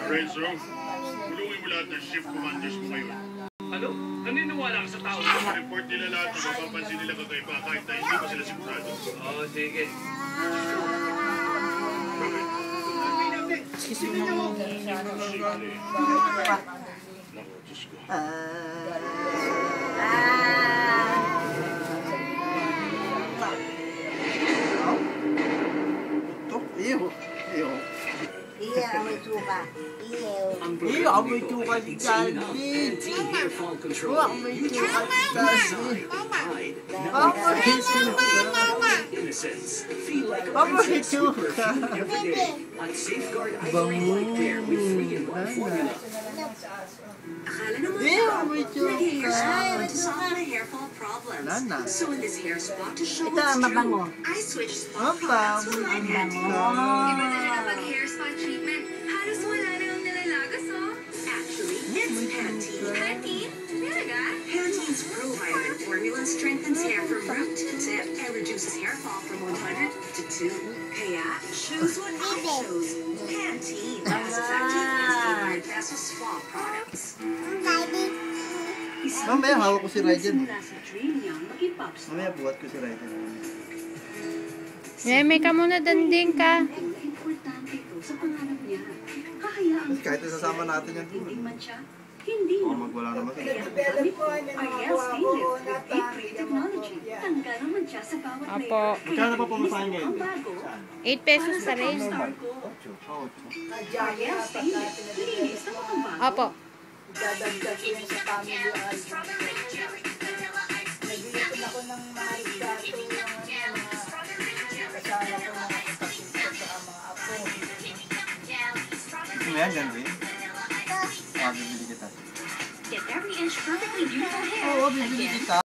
Renzo, tulungin mo lahat ng shift commanders mo ngayon. Ano? Naniniwala ka sa tao? Report nila lahat na mapapansin nila kakaiba kahit na hindi pa sila sigurado. Oo, sige. Iya, amoy suka. Iya, amoy suka si Calvin. Wah, amoy suka si Calvin. Amoy suka. Bangun. Akala naman amoy nag-hair spa suka. to solve my hair fall problems. So in this hair spa to show Ito, what's mabango. true, I switched spa Mabango. products with my pantene. Iba na rin ang mag-hair spa treatment. Halos wala na ang nalalagas, oh. Actually, it's Pantene. Pantene? Talaga? Pantene's Pro Vitamin formula strengthens hair from root to tip and reduces hair fall from 100 to 2. Kaya, choose what I chose. Pantene is effective as the best of spa products. Mamaya hawak ko si Raiden. Mula sa dream niya, maging pops. Mamaya buhat ko si Raiden. May ka muna, danding ka. Importante ito sa pangarap niya. Hahayaan Kasi kahit isasama natin yan hindi doon. man siya, hindi Oo, na. magwala naman. Kaya gamit ko ang Ariel Stainless with deep free technology. Tanggal naman siya sa bawat layer. Apo. Magkano pa pumasahin ngayon? Ang bago, 8 pesos pa rin. star ko. Ariel Stainless, linis na mukhang bago. Opo. Dadagdag ko yan sa family album. Naglilipon ako ng mga rigato, kasama ko mga kapatid ko sa mga apo. Gusto mo yan, Janvin? Bibili kita. Get every inch perfectly beautiful hair. Oo, bibili kita.